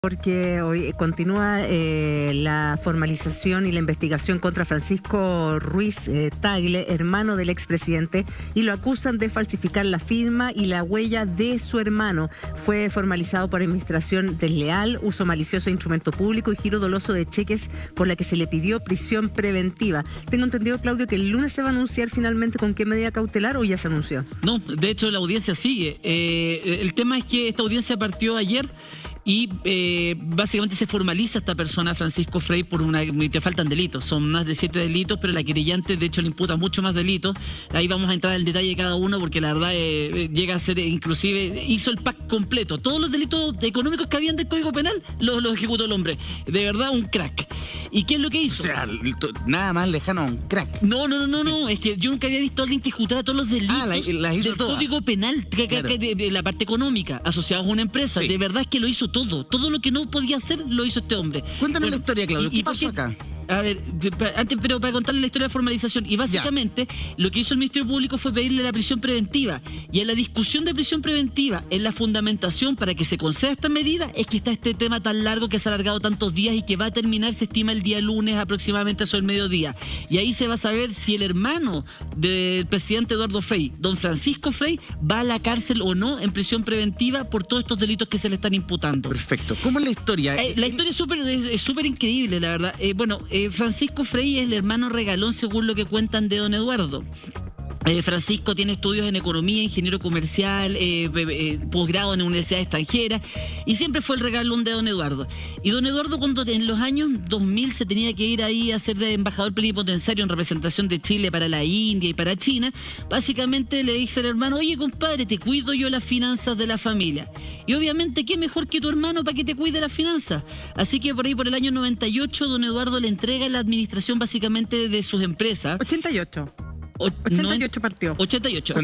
Porque hoy continúa la formalización y la investigación contra Francisco Ruiz Tagle, hermano del expresidente, y lo acusan de falsificar la firma y la huella de su hermano. Fue formalizado por administración desleal, uso malicioso de instrumento público y giro doloso de cheques, por la que se le pidió prisión preventiva. Tengo entendido, Claudio, que el lunes se va a anunciar finalmente con qué medida cautelar, ¿o ya se anunció? No, de hecho la audiencia sigue. El tema es que esta audiencia partió ayer. Y básicamente se formaliza esta persona, Francisco Frey, por te faltan delitos, son más de 7 delitos, pero la querellante de hecho le imputa mucho más delitos. Ahí vamos a entrar al detalle de cada uno, porque la verdad llega a ser, inclusive hizo el pack completo, todos los delitos económicos que habían del Código Penal los ejecutó el hombre, de verdad un crack. ¿Y qué es lo que hizo? O sea, nada más lejano a un crack. No, es que yo nunca había visto a alguien que ejecutara todos los delitos las hizo del todas. Código Penal, Claro. de la parte económica, asociados a una empresa. Sí. De verdad es que lo hizo todo lo que no podía hacer lo hizo este hombre. Cuéntanos la historia, Claudio, ¿qué pasó acá? A ver, pero para contarle la historia de la formalización, y básicamente lo que hizo el Ministerio Público fue pedirle la prisión preventiva, y en la discusión de prisión preventiva, en la fundamentación para que se conceda esta medida, es que está este tema tan largo que se ha alargado tantos días y que va a terminar, se estima, el día lunes aproximadamente sobre el mediodía, y ahí se va a saber si el hermano del presidente Eduardo Frey, don Francisco Frey, va a la cárcel o no en prisión preventiva por todos estos delitos que se le están imputando. Perfecto. ¿Cómo es la historia? La historia es súper increíble, la verdad. Francisco Frey es el hermano regalón, según lo que cuentan, de don Eduardo. Francisco tiene estudios en economía, ingeniero comercial, posgrado en universidades extranjeras, y siempre fue el regalón de don Eduardo. Y don Eduardo, cuando en los años 2000 se tenía que ir ahí a ser de embajador plenipotenciario en representación de Chile para la India y para China, básicamente le dice al hermano: oye, compadre, te cuido yo las finanzas de la familia. Y obviamente, ¿qué mejor que tu hermano para que te cuide las finanzas? Así que por ahí, por el año 98, don Eduardo le entrega la administración básicamente de sus empresas. 88. 88 partió. 88.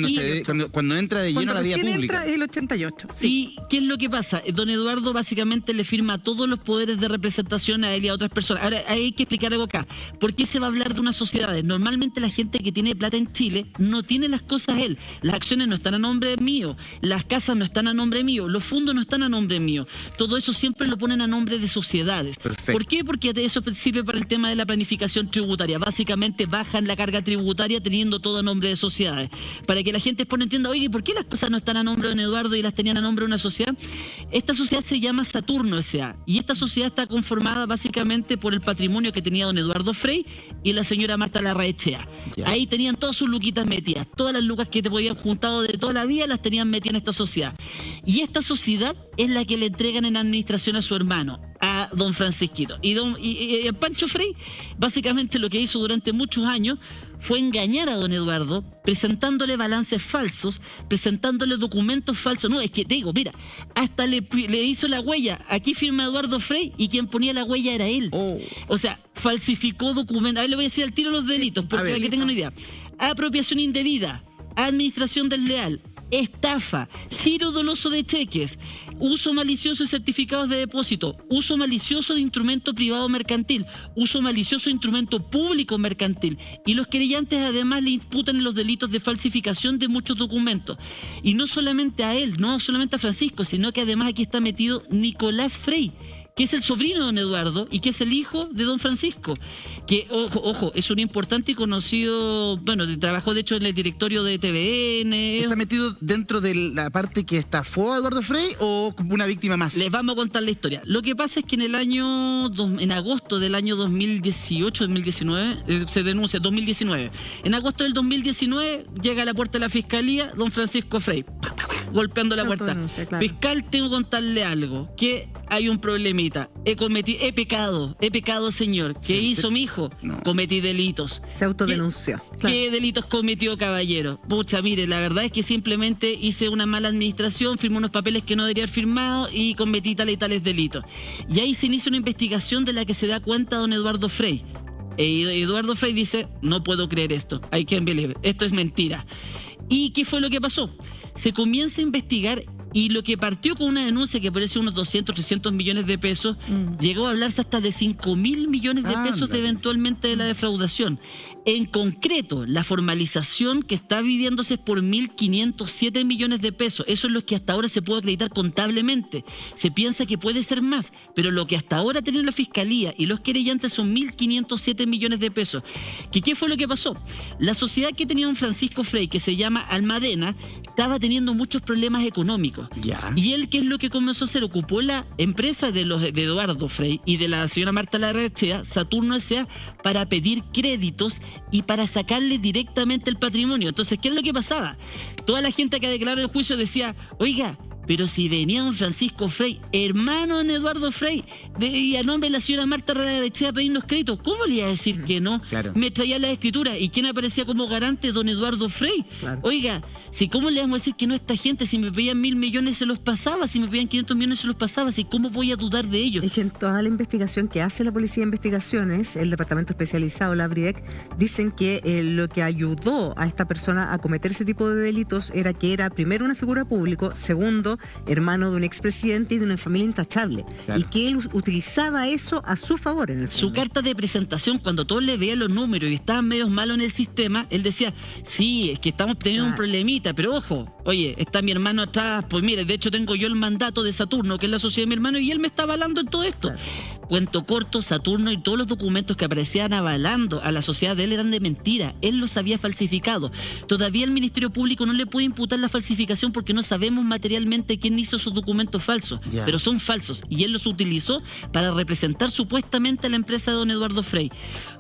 Cuando entra de lleno a la vida pública. Entra el 88. Sí. ¿Y qué es lo que pasa? Don Eduardo básicamente le firma todos los poderes de representación a él y a otras personas. Ahora, hay que explicar algo acá. ¿Por qué se va a hablar de unas sociedades? Normalmente la gente que tiene plata en Chile no tiene las cosas él. Las acciones no están a nombre mío, las casas no están a nombre mío, los fondos no están a nombre mío. Todo eso siempre lo ponen a nombre de sociedades. Perfecto. ¿Por qué? Porque eso sirve para el tema de la planificación tributaria. Básicamente bajan la carga tributaria teniendo todo a nombre de sociedades. Para que la gente después no entienda: oye, ¿por qué las cosas no están a nombre de don Eduardo y las tenían a nombre de una sociedad? Esta sociedad se llama Saturno S.A. y esta sociedad está conformada básicamente por el patrimonio que tenía don Eduardo Frey y la señora Marta Larraechea. Ya. Ahí tenían todas sus luquitas metidas. Todas las lucas que te podían juntado de toda la vida las tenían metidas en esta sociedad. Y esta sociedad es la que le entregan en administración a su hermano, a don Francisquito. Y Pancho Frey básicamente lo que hizo durante muchos años fue engañar a don Eduardo, presentándole balances falsos, presentándole documentos falsos. No, es que te digo, mira, hasta le hizo la huella. Aquí firma Eduardo Frey y quien ponía la huella era él. Oh. O sea, falsificó documentos. A ver, le voy a decir al tiro los delitos, porque para que tengan una idea: apropiación indebida, administración desleal, estafa, giro doloso de cheques, uso malicioso de certificados de depósito, uso malicioso de instrumento privado mercantil, uso malicioso de instrumento público mercantil. Y los querellantes además le imputan los delitos de falsificación de muchos documentos. Y no solamente a él, no solamente a Francisco, sino que además aquí está metido Nicolás Frey, que es el sobrino de don Eduardo y que es el hijo de don Francisco, que, ojo, es un importante y conocido, trabajó de hecho en el directorio de TVN. ¿Está metido dentro de la parte que estafó a Eduardo Frey o como una víctima más? Les vamos a contar la historia. Lo que pasa es que en agosto del año 2018-2019, se denuncia, 2019. En agosto del 2019 llega a la puerta de la fiscalía don Francisco Frey, golpeando la puerta. Claro. Fiscal, tengo que contarle algo, que hay un problemita. He pecado, señor. ¿Qué hizo mi hijo? No. Cometí delitos. Se autodenunció. ¿Qué delitos cometió, caballero? Pucha, mire, la verdad es que simplemente hice una mala administración, firmé unos papeles que no debería haber firmado y cometí tales y tales delitos. Y ahí se inicia una investigación de la que se da cuenta don Eduardo Frey. Eduardo Frey dice: no puedo creer esto, I can't believe it. Esto es mentira. ¿Y qué fue lo que pasó? Se comienza a investigar Y lo que partió con una denuncia que parece unos 200, 300 millones de pesos, llegó a hablarse hasta de 5.000 millones de pesos de eventualmente de la defraudación. En concreto, la formalización que está viviéndose es por 1.507 millones de pesos. Eso es lo que hasta ahora se puede acreditar contablemente. Se piensa que puede ser más, pero lo que hasta ahora tiene la Fiscalía y los querellantes son 1.507 millones de pesos. ¿Qué fue lo que pasó? La sociedad que tenía don Francisco Frey, que se llama Almadena, estaba teniendo muchos problemas económicos. Ya. Y él, ¿qué es lo que comenzó a hacer? Ocupó la empresa de Eduardo Frey y de la señora Marta Larrachea, Saturno S.A., para pedir créditos y para sacarle directamente el patrimonio. Entonces, ¿qué es lo que pasaba? Toda la gente que declaró el juicio decía, oiga, pero si venía don Francisco Frey, hermano de Eduardo Frey, y a nombre de la señora Marta Larrachea a pedirnos créditos, ¿cómo le iba a decir que no? Claro. Me traía las escrituras. ¿Y quién aparecía como garante? Don Eduardo Frey. Claro. Oiga, si ¿cómo le vamos a decir que no a esta gente? Si me pedían 1.000 millones se los pasaba, si me pedían 500 millones se los pasaba, si ¿cómo voy a dudar de ellos? Es que en toda la investigación que hace la Policía de Investigaciones, el Departamento Especializado, la BRIEC, dicen que lo que ayudó a esta persona a cometer ese tipo de delitos era que era, primero, una figura pública, segundo, hermano de un expresidente y de una familia intachable. Claro. Y que él utilizaba eso a su favor en el Su fondo. carta de presentación, cuando todos le veían los números y estaban medios malos en el sistema, él decía, sí, es que estamos teniendo un problemita, pero ojo, oye, está mi hermano atrás, pues mire, de hecho tengo yo el mandato de Saturno, que es la sociedad de mi hermano, y él me está avalando en todo esto. Claro. Cuento corto, Saturno y todos los documentos que aparecían avalando a la sociedad de él eran de mentira, él los había falsificado. Todavía el Ministerio Público no le puede imputar la falsificación porque no sabemos materialmente quién hizo esos documentos falsos, pero son falsos, y él los utilizó para representar supuestamente a la empresa de don Eduardo Frey.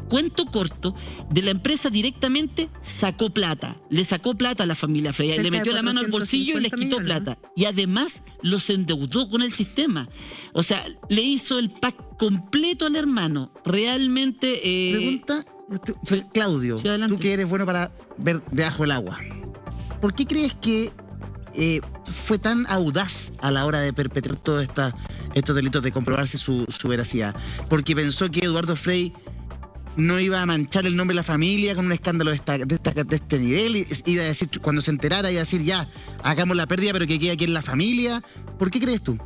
Cuento corto, de la empresa directamente sacó plata, le sacó plata a la familia Frey, Cerca le metió de la mano al bolsillo y les 450 quitó millones, plata, y además los endeudó con el sistema. O sea, le hizo el pack completo al hermano. Realmente... Pregunta, Claudio, Sí, adelante. tú que eres bueno para ver debajo del agua. ¿Por qué crees que fue tan audaz a la hora de perpetrar todos estos delitos, de comprobarse su veracidad? Porque pensó que Eduardo Frey no iba a manchar el nombre de la familia con un escándalo de este nivel, y iba a decir, cuando se enterara, iba a decir, ya, hagamos la pérdida, pero que quede aquí en la familia. ¿Por qué crees tú?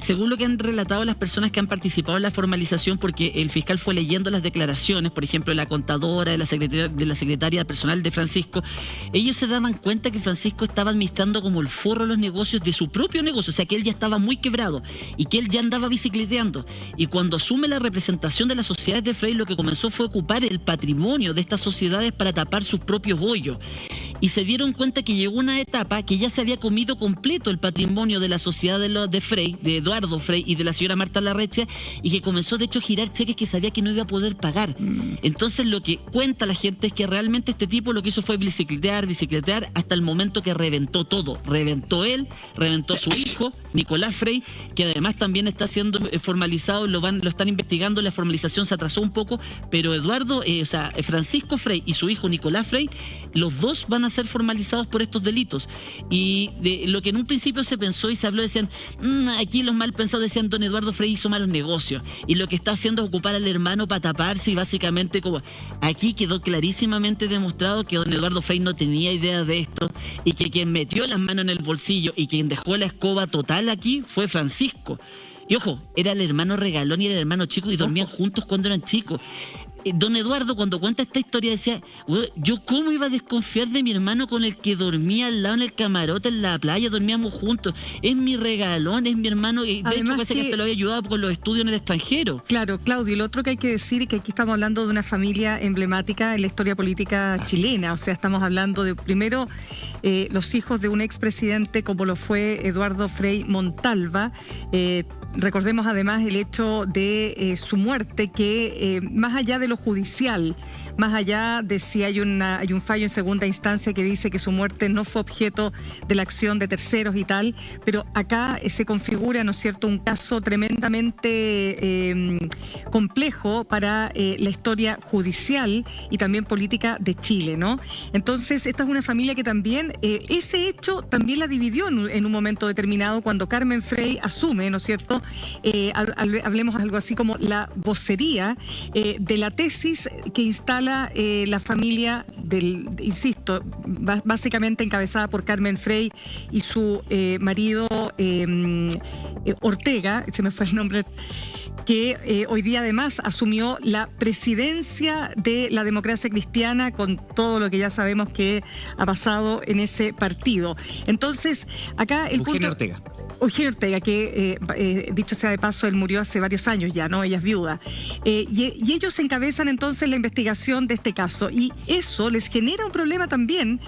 Según lo que han relatado las personas que han participado en la formalización, porque el fiscal fue leyendo las declaraciones, por ejemplo, de la contadora, de la secretaria personal de Francisco, ellos se daban cuenta que Francisco estaba administrando como el forro los negocios de su propio negocio, o sea que él ya estaba muy quebrado y que él ya andaba bicicleteando. Y cuando asume la representación de las sociedades de Frey, lo que comenzó fue ocupar el patrimonio de estas sociedades para tapar sus propios hoyos. Y se dieron cuenta que llegó una etapa que ya se había comido completo el patrimonio de la sociedad de Frey, de Eduardo Frey y de la señora Marta Larrachea, y que comenzó de hecho a girar cheques que sabía que no iba a poder pagar. Entonces lo que cuenta la gente es que realmente este tipo lo que hizo fue bicicletear hasta el momento que reventó todo. Reventó él, reventó a su hijo, Nicolás Frey, que además también está siendo formalizado, lo están investigando, la formalización se atrasó un poco, pero Francisco Frey y su hijo Nicolás Frey, los dos van a ser formalizados por estos delitos. Y de lo que en un principio se pensó y se habló, decían, aquí los mal pensados decían, don Eduardo Frey hizo malos negocios y lo que está haciendo es ocupar al hermano para taparse, y básicamente como aquí quedó clarísimamente demostrado que don Eduardo Frey no tenía idea de esto, y que quien metió las manos en el bolsillo y quien dejó la escoba total aquí fue Francisco. Y ojo, era el hermano regalón y era el hermano chico, y dormían juntos cuando eran chicos. Don Eduardo, cuando cuenta esta historia, decía, yo cómo iba a desconfiar de mi hermano con el que dormía al lado en el camarote, en la playa, dormíamos juntos. Es mi regalón, es mi hermano, y de hecho parece que hasta lo había ayudado con los estudios en el extranjero. Claro, Claudio, y lo otro que hay que decir es que aquí estamos hablando de una familia emblemática en la historia política chilena. O sea, estamos hablando de, primero, los hijos de un expresidente como lo fue Eduardo Frei Montalva. Recordemos además el hecho de su muerte, que más allá de lo judicial, más allá de si hay un fallo en segunda instancia que dice que su muerte no fue objeto de la acción de terceros y tal, pero acá se configura, ¿no es cierto?, un caso tremendamente complejo para la historia judicial y también política de Chile, ¿no? Entonces, esta es una familia que también, ese hecho también la dividió en un momento determinado, cuando Carmen Frey asume, ¿no es cierto?, hablemos algo así como la vocería de la tesis que instala la familia insisto, básicamente encabezada por Carmen Frey y su marido Ortega, se me fue el nombre, que hoy día además asumió la presidencia de la Democracia Cristiana con todo lo que ya sabemos que ha pasado en ese partido. Entonces, acá el Eugenio punto... Ortega. Eugenio Ortega, que dicho sea de paso, él murió hace varios años ya, ¿no? Ella es viuda. Y ellos encabezan entonces la investigación de este caso. Y eso les genera un problema también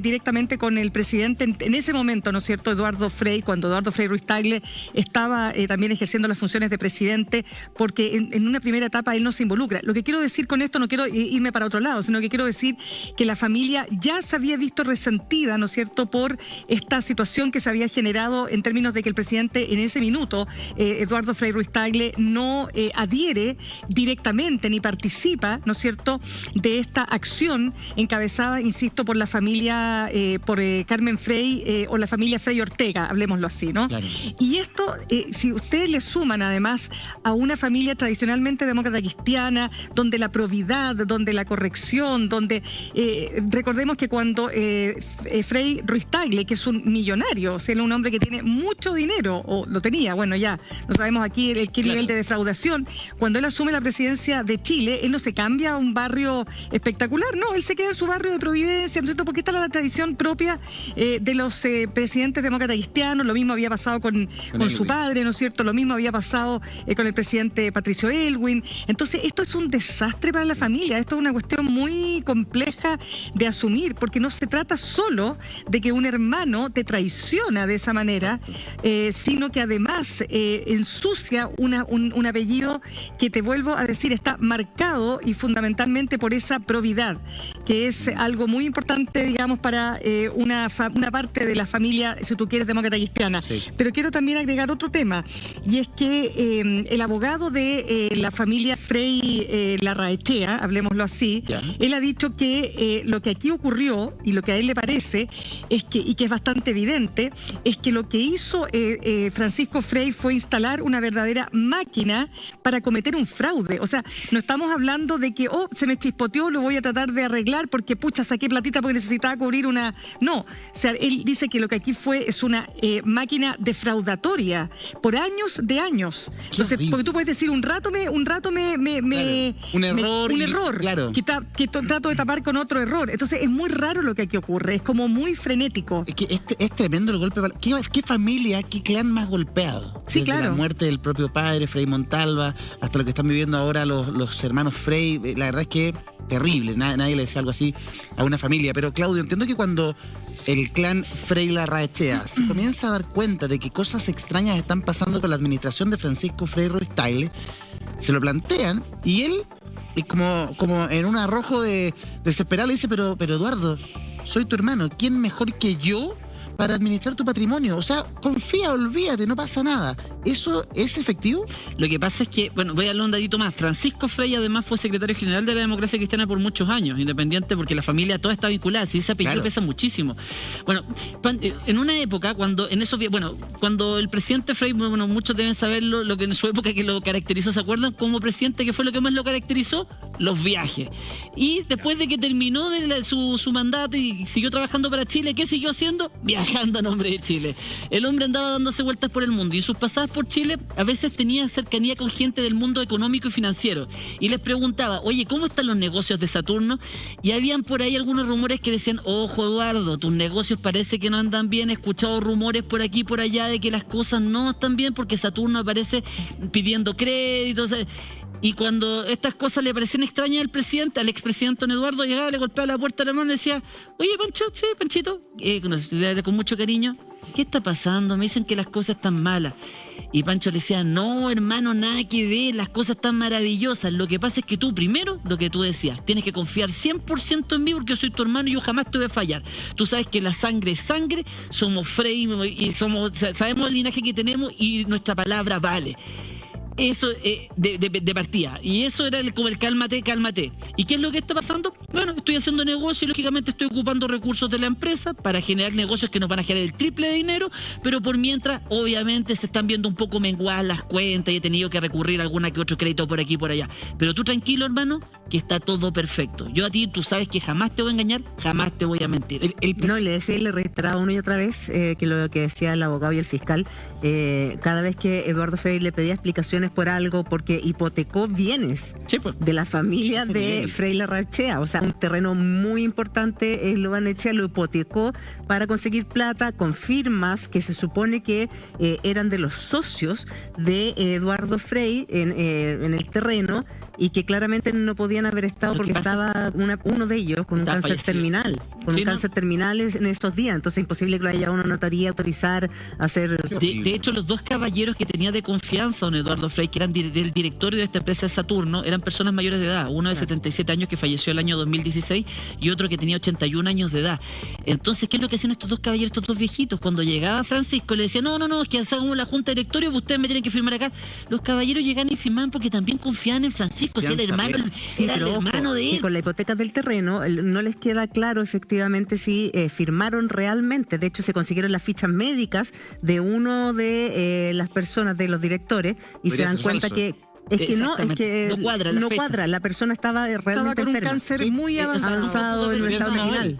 directamente con el presidente en ese momento, ¿no es cierto? Eduardo Frei, cuando Eduardo Frei Ruiz Tagle estaba también ejerciendo las funciones de presidente, porque en una primera etapa él no se involucra. Lo que quiero decir con esto, no quiero irme para otro lado, sino que quiero decir que la familia ya se había visto resentida, ¿no es cierto?, por esta situación que se había generado en términos de que el presidente en ese minuto, Eduardo Frei Ruiz Tagle, no adhiere directamente ni participa, ¿no es cierto?, de esta acción encabezada, insisto, por la familia, por Carmen Frey o la familia Frey Ortega, hablemoslo así, ¿no? Claro. Y esto, si ustedes le suman además a una familia tradicionalmente demócrata cristiana, donde la probidad, donde la corrección, donde recordemos que cuando Frei Ruiz Tagle, que es un millonario, o sea, un hombre que tiene mucho dinero, o lo tenía, bueno, ya no sabemos aquí qué nivel de defraudación, cuando él asume la presidencia de Chile, él no se cambia a un barrio espectacular, no, él se queda en su barrio de Providencia, ¿no es cierto?, porque está la tradición propia de los presidentes demócratas cristianos. Lo mismo había pasado con su padre, ¿no es cierto?, lo mismo había pasado con el presidente Patricio Aylwin. Entonces esto es un desastre para la familia, esto es una cuestión muy compleja de asumir, porque no se trata solo de que un hermano te traiciona de esa manera, sino que además ensucia un apellido que, te vuelvo a decir, está marcado y fundamentalmente por esa probidad, que es algo muy importante, digamos, para una parte de la familia, si tú quieres, demócrata cristiana. Sí. Pero quiero también agregar otro tema, y es que el abogado de la familia Frei Larraechea, hablemoslo así, él ha dicho que lo que aquí ocurrió, y lo que a él le parece, es que, y que es bastante evidente, es que lo que hizo Francisco Frei fue instalar una verdadera máquina para cometer un fraude. O sea, no estamos hablando de que, se me chispoteó, lo voy a tratar de arreglar porque, saqué platita porque necesitaba cubrir una... No, o sea, él dice que lo que aquí es una máquina defraudatoria por años de años. Entonces, porque tú puedes decir, un rato me un error, claro, que trato de tapar con otro error. Entonces, es muy raro lo que aquí ocurre, es como muy frenético. Es tremendo el golpe. ¿Qué familia, qué clan más golpeado? Sí, desde claro. La muerte del propio padre, Frei Montalva, hasta lo que están viviendo ahora los hermanos Frei. La verdad es que terrible, nadie le decía algo así a una familia. Pero Claudio, entiendo que cuando el clan Frei Larraechea se comienza a dar cuenta de que cosas extrañas están pasando con la administración de Francisco Frei Ruiz Tagle, se lo plantean y él, como en un arrojo de desesperado, le dice, pero Eduardo, soy tu hermano, ¿quién mejor que yo para administrar tu patrimonio? O sea, confía, olvídate, no pasa nada. ¿Eso es efectivo? Lo que pasa es que, bueno, voy a darle un datito más. Francisco Frei además fue secretario general de la Democracia Cristiana por muchos años, independiente, porque la familia toda está vinculada, si ese apellido pesa muchísimo. Bueno, en una época, cuando el presidente Frei, bueno, muchos deben saberlo, lo que en su época que lo caracterizó, ¿se acuerdan? Como presidente, ¿qué fue lo que más lo caracterizó? Los viajes. Y después de que terminó su mandato y siguió trabajando para Chile, ¿qué siguió haciendo? Viajando a nombre de Chile. El hombre andaba dándose vueltas por el mundo y sus pasadas por Chile a veces tenía cercanía con gente del mundo económico y financiero y les preguntaba, oye, ¿cómo están los negocios de Saturno? Y habían por ahí algunos rumores que decían, ojo Eduardo, tus negocios parece que no andan bien, he escuchado rumores por aquí y por allá de que las cosas no están bien porque Saturno aparece pidiendo créditos. Y cuando estas cosas le parecían extrañas al expresidente don Eduardo, llegaba, le golpeaba la puerta de la mano y decía, oye Pancho, sí, Panchito, con mucho cariño, ¿qué está pasando? Me dicen que las cosas están malas. Y Pancho le decía, no hermano, nada que ver, las cosas están maravillosas. Lo que pasa es que tú primero, lo que tú decías, tienes que confiar 100% en mí porque yo soy tu hermano y yo jamás te voy a fallar. Tú sabes que la sangre es sangre, somos Frei y sabemos el linaje que tenemos y nuestra palabra vale. Eso de partida. Y eso era como el cálmate. ¿Y qué es lo que está pasando? Bueno, estoy haciendo negocio y lógicamente estoy ocupando recursos de la empresa para generar negocios que nos van a generar el triple de dinero, pero por mientras, obviamente, se están viendo un poco menguadas las cuentas y he tenido que recurrir a alguna que otro crédito por aquí y por allá. Pero tú tranquilo, hermano, que está todo perfecto. Yo a ti, tú sabes que jamás te voy a engañar, jamás te voy a mentir. No, le reiteraba una y otra vez que lo que decía el abogado y el fiscal, cada vez que Eduardo Frei le pedía explicaciones por algo, porque hipotecó bienes de la familia de Frei Larrachea, o sea, un terreno muy importante, Lo Barnechea lo hipotecó para conseguir plata con firmas que se supone que eran de los socios de Eduardo Frei en el terreno y que claramente no podían haber estado porque estaba uno de ellos con un cáncer terminal, en estos días, entonces es imposible que lo haya una notaría autorizar a hacer... De hecho, los dos caballeros que tenía de confianza don Eduardo Frei, que eran del directorio de esta empresa de Saturno, eran personas mayores de edad, uno de 77 años que falleció el año 2016 y otro que tenía 81 años de edad. Entonces, ¿qué es lo que hacían estos dos caballeros, estos dos viejitos? Cuando llegaba Francisco le decía, no, es que hagamos la junta de directorio, ustedes me tienen que firmar acá. Los caballeros llegaban y firmaban porque también confiaban en Francisco, si era el hermano de él. Y con la hipoteca del terreno no les queda claro efectivamente si firmaron realmente. De hecho, se consiguieron las fichas médicas de uno de las personas, de los directores, y se dan cuenta que no cuadra. La persona estaba realmente con enferma. un cáncer muy avanzado en un estado terminal.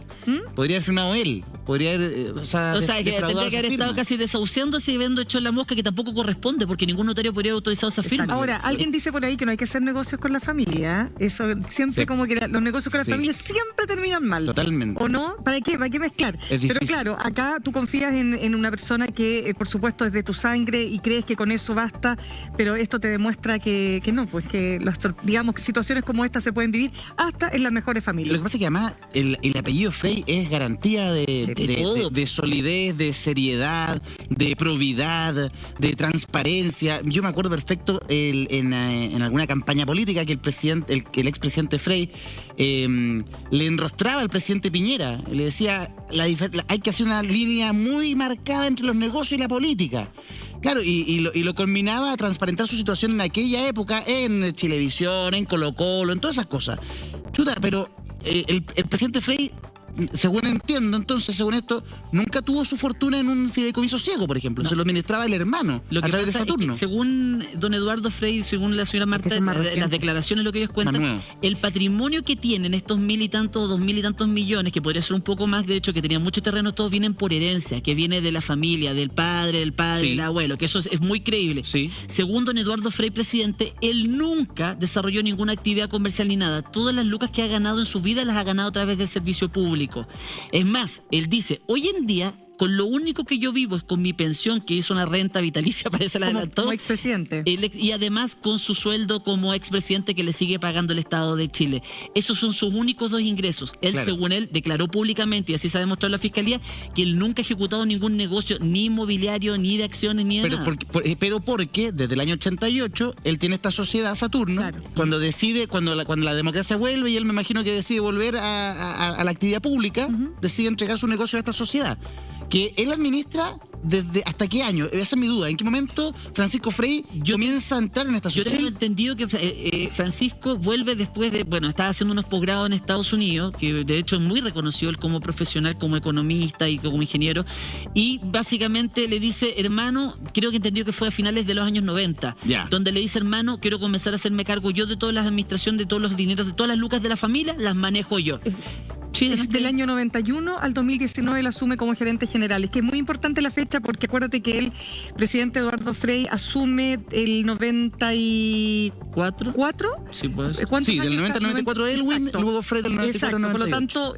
Podría haber firmado él. Podría haber, o sea, que tendría que haber estado casi desahuciándose y habiendo hecho la mosca, que tampoco corresponde, porque ningún notario podría haber autorizado esa firma. Ahora, alguien dice por ahí que no hay que hacer negocios con la familia. Eso siempre como que los negocios con la familia siempre terminan mal. Totalmente. ¿O no? ¿Para qué mezclar? Pero claro, acá tú confías en una persona que, por supuesto, es de tu sangre y crees que con eso basta, pero esto te demuestra que no, pues que digamos que situaciones como esta se pueden vivir hasta en las mejores familias. Lo que pasa es que además el apellido Frei es garantía de solidez, de seriedad, de probidad, de transparencia. Yo me acuerdo perfecto en alguna campaña política que el expresidente Frei le enrostraba al presidente Piñera. Le decía, hay que hacer una línea muy marcada entre los negocios y la política. Claro, y lo combinaba a transparentar su situación en aquella época en Chilevisión, en Colo-Colo, en todas esas cosas. Chuta, pero el presidente Frei, según entiendo, entonces, según esto, nunca tuvo su fortuna en un fideicomiso ciego, por ejemplo. Se lo administraba el hermano a través de Saturno. Es que según don Eduardo Frei, según la señora Marta, las declaraciones, lo que ellos cuentan, el patrimonio que tienen estos 1.000 y tantos, 2.000 y tantos millones, que podría ser un poco más, de hecho, que tenían muchos terrenos, todos vienen por herencia, que viene de la familia, del padre, del abuelo, que eso es muy creíble. Sí. Según don Eduardo Frei, presidente, él nunca desarrolló ninguna actividad comercial ni nada. Todas las lucas que ha ganado en su vida las ha ganado a través del servicio público. Es más, él dice, hoy en día, con lo único que yo vivo es con mi pensión, que hizo una renta vitalicia, parece la adelantó. Como expresidente. Y además con su sueldo como expresidente que le sigue pagando el Estado de Chile. Esos son sus únicos dos ingresos. Él, según él, declaró públicamente, y así se ha demostrado en la Fiscalía, que él nunca ha ejecutado ningún negocio, ni inmobiliario, ni de acciones, ni de nada. Pero porque desde el año 88 él tiene esta sociedad Saturno, cuando decide, cuando la democracia vuelve, y él me imagino que decide volver a la actividad pública, decide entregar su negocio a esta sociedad, que él administra desde ¿hasta qué año? Esa es mi duda. ¿En qué momento Francisco Frei comienza a entrar en esta sociedad? Yo tengo entendido que Francisco vuelve después de, estaba haciendo unos posgrados en Estados Unidos, que de hecho es muy reconocido él como profesional, como economista y como ingeniero, y básicamente le dice, hermano, creo que entendió que fue a finales de los años 90, donde le dice, hermano, quiero comenzar a hacerme cargo yo de toda la administración, de todos los dineros, de todas las lucas de la familia, las manejo yo. Del año 91 al 2019 él asume como gerente general. Es que es muy importante la fecha porque acuérdate que el presidente Eduardo Frei asume el 94. Sí, pues. Sí, del 90 al 94 Elwin, y luego Frei del 94 al 98. Por lo tanto,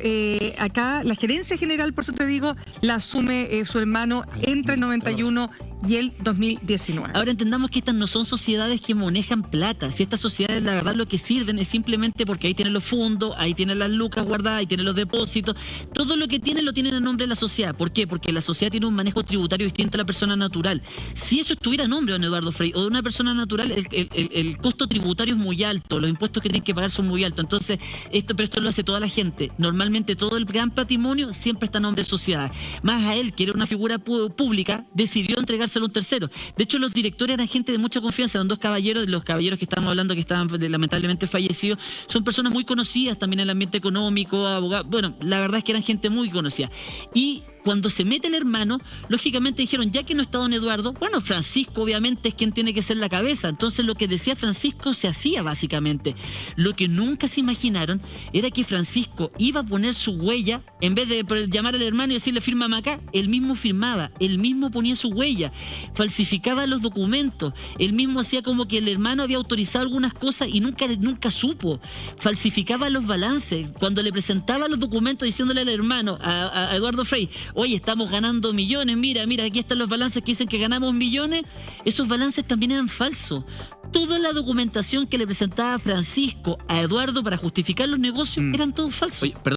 acá la gerencia general, por eso te digo, la asume su hermano entre el 91 y el 2019. Ahora entendamos que estas no son sociedades que manejan plata. Si estas sociedades, la verdad, lo que sirven es simplemente porque ahí tienen los fondos, ahí tienen las lucas guardadas, ahí tienen los depósitos, todo lo que tienen lo tienen a nombre de la sociedad. ¿Por qué? Porque la sociedad tiene un manejo tributario distinto a la persona natural. Si eso estuviera a nombre de don Eduardo Frei o de una persona natural, el costo tributario es muy alto, los impuestos que tienen que pagar son muy altos. Entonces, esto lo hace toda la gente. Normalmente todo el gran patrimonio siempre está a nombre de sociedad. Más a él, que era una figura pública, decidió entregar dárselo a un tercero. De hecho, los directores eran gente de mucha confianza, eran dos caballeros, de los caballeros que estábamos hablando que estaban lamentablemente fallecidos, son personas muy conocidas también en el ambiente económico, abogados, bueno, la verdad es que eran gente muy conocida. Y cuando se mete el hermano, lógicamente dijeron, ya que no está don Eduardo, bueno, Francisco obviamente es quien tiene que ser la cabeza. Entonces lo que decía Francisco se hacía básicamente. Lo que nunca se imaginaron era que Francisco iba a poner su huella, en vez de llamar al hermano y decirle fírmame acá, él mismo firmaba, él mismo ponía su huella, falsificaba los documentos, él mismo hacía como que el hermano había autorizado algunas cosas y nunca supo, falsificaba los balances, cuando le presentaba los documentos diciéndole al hermano, a Eduardo Frei, oye, estamos ganando millones, mira, aquí están los balances que dicen que ganamos millones, esos balances también eran falsos. Toda la documentación que le presentaba Francisco a Eduardo para justificar los negocios eran todos falsos. Oye, perdón.